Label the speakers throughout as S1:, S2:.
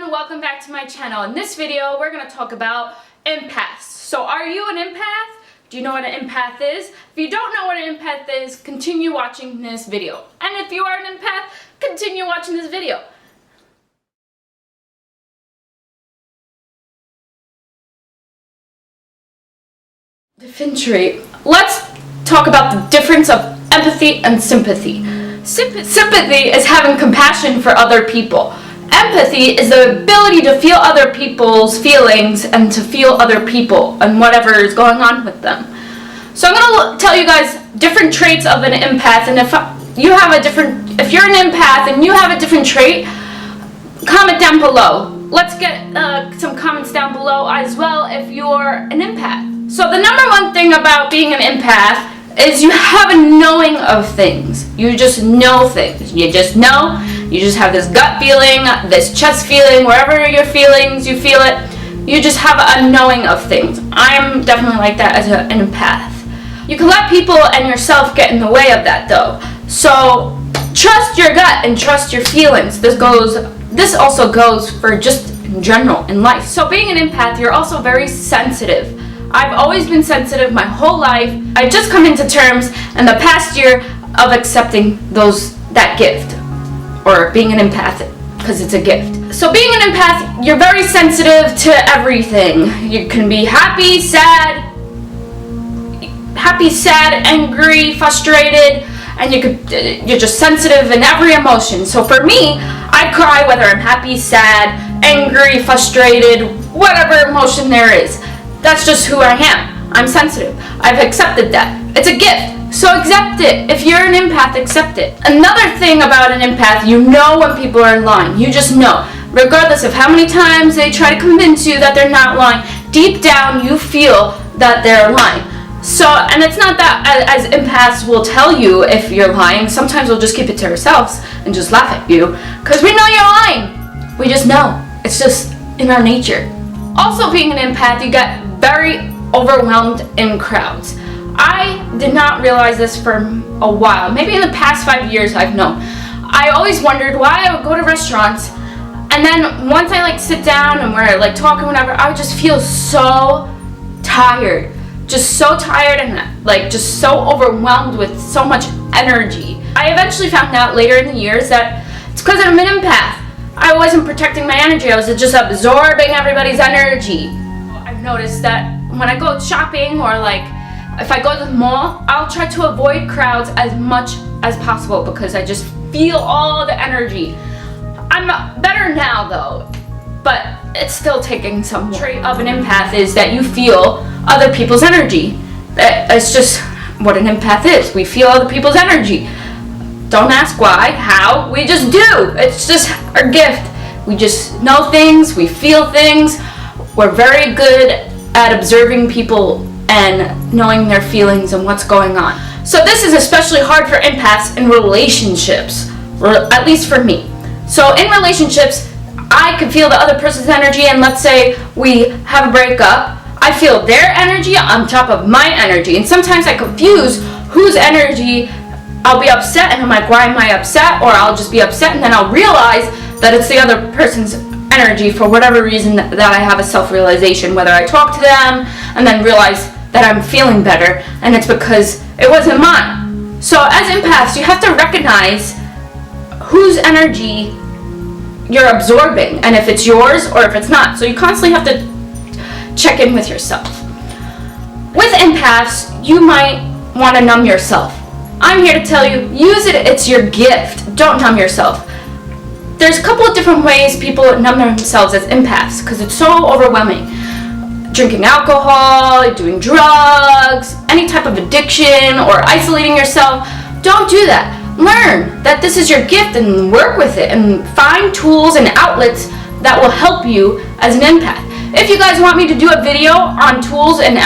S1: everyone, welcome back to my channel. In this video, we're going to talk about empaths. So are you an empath? Do you know what an empath is? If you don't know what an empath is, continue watching this video. And if you are an empath, continue watching this video. Differentiate. Let's talk about the difference of empathy and sympathy. Sympathy is having compassion for other people. Empathy is the ability to feel other people's feelings and to feel other people and whatever is going on with them. So I'm going to tell you guys different traits of an empath, and if you're an empath and you have a different trait, comment down below. Let's get some comments down below as well if you're an empath. So the number one thing about being an empath is you have a knowing of things. You just know things. You just know. You just have this gut feeling, this chest feeling, wherever your feelings, you feel it. You just have a knowing of things. I'm definitely like that as an empath. You can let people and yourself get in the way of that though. So trust your gut and trust your feelings. This also goes for just in general in life. So being an empath, you're also very sensitive. I've always been sensitive my whole life. I've just come into terms in the past year of accepting that gift, or being an empath, because it's a gift. So being an empath, you're very sensitive to everything. You can be happy, sad, angry, frustrated, and you're just sensitive in every emotion. So for me, I cry whether I'm happy, sad, angry, frustrated, whatever emotion there is. That's just who I am. I'm sensitive. I've accepted that. It's a gift. So accept it. If you're an empath, accept it. Another thing about an empath, you know when people are lying. You just know. Regardless of how many times they try to convince you that they're not lying, deep down you feel that they're lying. So, and it's not that as empaths will tell you if you're lying. Sometimes we'll just keep it to ourselves and just laugh at you because we know you're lying. We just know. It's just in our nature. Also, being an empath, you get very overwhelmed in crowds. I did not realize this for a while. Maybe in the past 5 years I've known. I always wondered why I would go to restaurants, and then once I sit down and we're talking whatever, I would just feel so tired. Just so tired and just so overwhelmed with so much energy. I eventually found out later in the years that it's because I'm an empath. I wasn't protecting my energy. I was just absorbing everybody's energy. I've noticed that when I go shopping or if I go to the mall, I'll try to avoid crowds as much as possible because I just feel all the energy. I'm better now though, but it's still taking some trait of an empath is that you feel other people's energy. It's just what an empath is. We feel other people's energy. Don't ask why, how, we just do. It's just our gift. We just know things, we feel things. We're very good at observing people and knowing their feelings and what's going on. So this is especially hard for empaths in relationships, or at least for me. So in relationships, I can feel the other person's energy, and let's say we have a breakup, I feel their energy on top of my energy, and sometimes I confuse whose energy. I'll be upset and I'm like, why am I upset? Or I'll just be upset and then I'll realize that it's the other person's energy for whatever reason that I have a self-realization, whether I talk to them and then realize that I'm feeling better and it's because it wasn't mine. So as empaths, you have to recognize whose energy you're absorbing and if it's yours or if it's not. So you constantly have to check in with yourself. With empaths, you might want to numb yourself. I'm here to tell you, use it, it's your gift. Don't numb yourself. There's a couple of different ways people numb themselves as empaths because it's so overwhelming. Drinking alcohol, doing drugs, any type of addiction, or isolating yourself. Don't do that. Learn that this is your gift and work with it and find tools and outlets that will help you as an empath. If you guys want me to do a video on tools and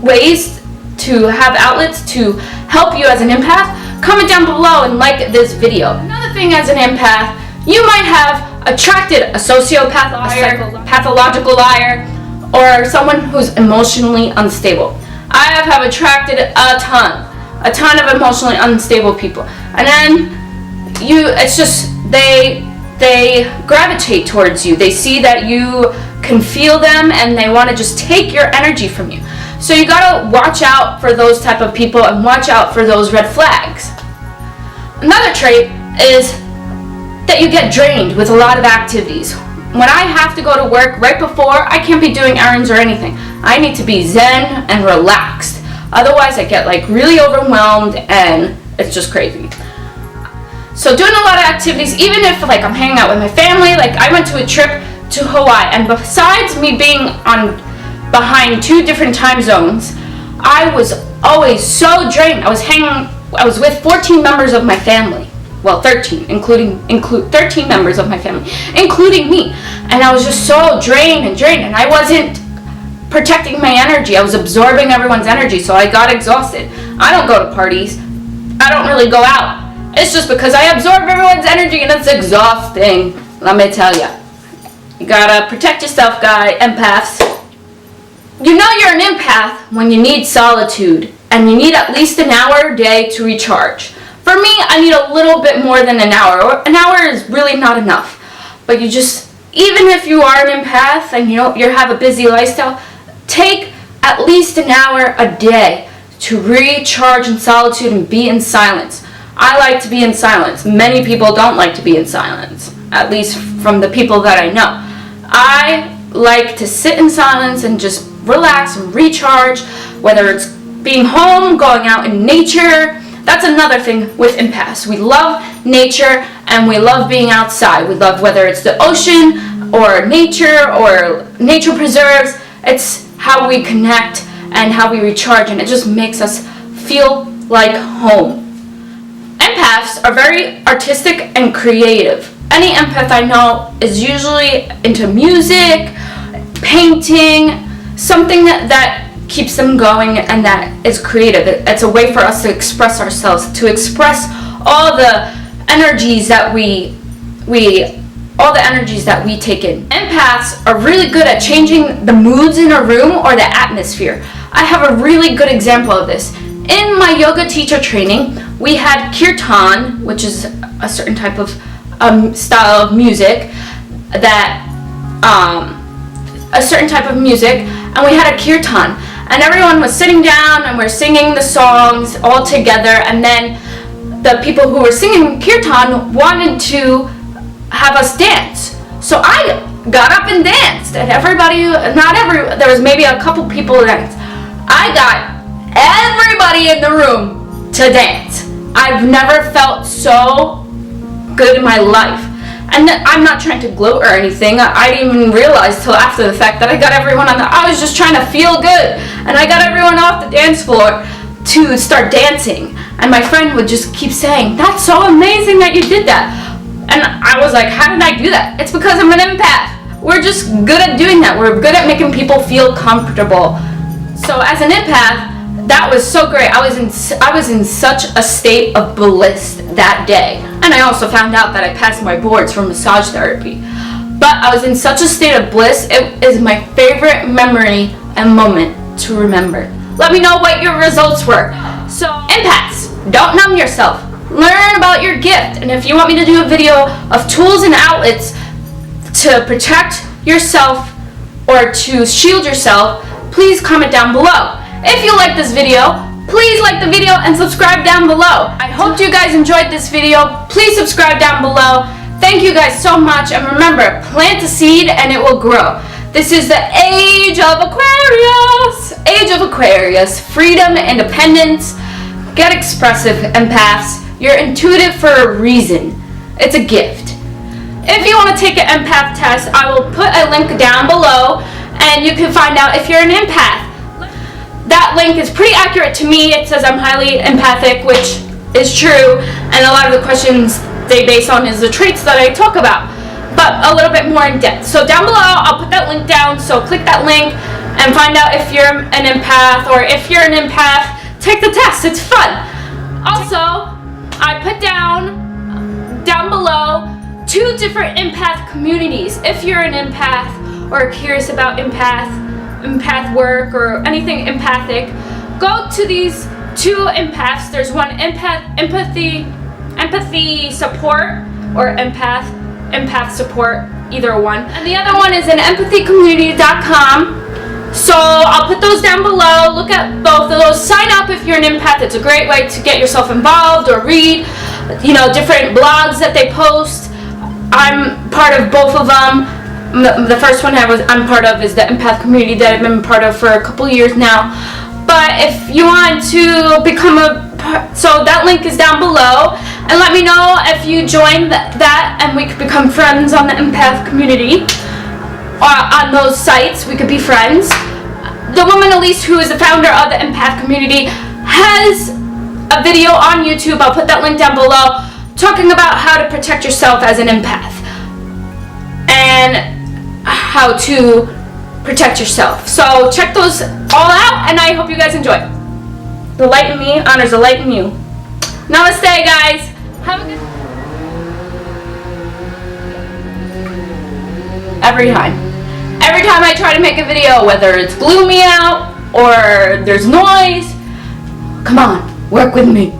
S1: ways to have outlets to help you as an empath, comment down below and like this video. Another thing as an empath, you might have attracted a sociopath, a pathological liar, or someone who's emotionally unstable. I have attracted a ton of emotionally unstable people. And then they they gravitate towards you. They see that you can feel them and they want to just take your energy from you. So you gotta watch out for those type of people and watch out for those red flags. Another trait is that you get drained with a lot of activities. When I have to go to work right before, I can't be doing errands or anything. I need to be zen and relaxed. Otherwise I get like really overwhelmed and it's just crazy. So doing a lot of activities, even if like I'm hanging out with my family, like I went to a trip to Hawaii, and besides me being behind 2 different time zones, I was always so drained. I was with 14 members of my family. Well, 13, include 13 members of my family, including me. And I was just so drained, and I wasn't protecting my energy. I was absorbing everyone's energy, so I got exhausted. I don't go to parties. I don't really go out. It's just because I absorb everyone's energy and it's exhausting. Let me tell ya. You gotta protect yourself, empaths. You know you're an empath when you need solitude and you need at least an hour a day to recharge. For me, I need a little bit more than an hour. An hour is really not enough. But you just, even if you are an empath and you have a busy lifestyle, take at least an hour a day to recharge in solitude and be in silence. I like to be in silence. Many people don't like to be in silence, at least from the people that I know. I like to sit in silence and just relax and recharge, whether it's being home, going out in nature. That's another thing with empaths. We love nature and we love being outside. We love whether it's the ocean or nature preserves. It's how we connect and how we recharge, and it just makes us feel like home. Empaths are very artistic and creative. Any empath I know is usually into music, painting, something that keeps them going and that is creative. It's a way for us to express ourselves, to express all the energies that we take in. Empaths are really good at changing the moods in a room or the atmosphere. I have a really good example of this. In my yoga teacher training, we had kirtan, which is a certain type of style of music, and we had a kirtan, and everyone was sitting down and we're singing the songs all together, and then the people who were singing kirtan wanted to have us dance. So I got up and danced, and there was maybe a couple people that I got everybody in the room to dance. I've never felt so good in my life. And I'm not trying to gloat or anything. I didn't even realize till after the fact that I got everyone I was just trying to feel good. And I got everyone off the dance floor to start dancing. And my friend would just keep saying, "That's so amazing that you did that." And I was like, how did I do that? It's because I'm an empath. We're just good at doing that. We're good at making people feel comfortable. So as an empath, that was so great. I was in such a state of bliss that day. And I also found out that I passed my boards for massage therapy. But I was in such a state of bliss. It is my favorite memory and moment to remember. Let me know what your results were. So empaths, don't numb yourself. Learn about your gift. And if you want me to do a video of tools and outlets to protect yourself or to shield yourself, please comment down below. If you like this video, please like the video and subscribe down below. I hope you guys enjoyed this video. Please subscribe down below. Thank you guys so much, and remember, plant a seed and it will grow. This is the age of Aquarius. Age of Aquarius. Freedom, independence. Get expressive, empaths. You're intuitive for a reason. It's a gift. If you want to take an empath test, I will put a link down below and you can find out if you're an empath. That link is pretty accurate to me. It says I'm highly empathic, which is true, and a lot of the questions they base on is the traits that I talk about, but a little bit more in depth. So down below, I'll put that link down, so click that link and find out if you're an empath, or if you're an empath, take the test. It's fun. Also, I put down below 2 different empath communities. If you're an empath or curious about empath work or anything empathic, go to these 2 empaths. There's one empathy support or empath empath support, either one. And the other one is in empathcommunities.com. So I'll put those down below. Look at both of those. Sign up if you're an empath. It's a great way to get yourself involved or read, different blogs that they post. I'm part of both of them. The first one I'm part of is the Empath Community that I've been part of for a couple years now. But if you want to become so that link is down below, and let me know if you join that and we could become friends on the Empath Community. On those sites, we could be friends. The woman Elise, who is the founder of the Empath Community, has a video on YouTube, I'll put that link down below, talking about how to protect yourself as an empath and how to protect yourself. So check those all out, and I hope you guys enjoy. The light in me honors the light in you. Namaste, guys. Have a good Every time I try to make a video, whether it's gloomy out or there's noise, come on, work with me.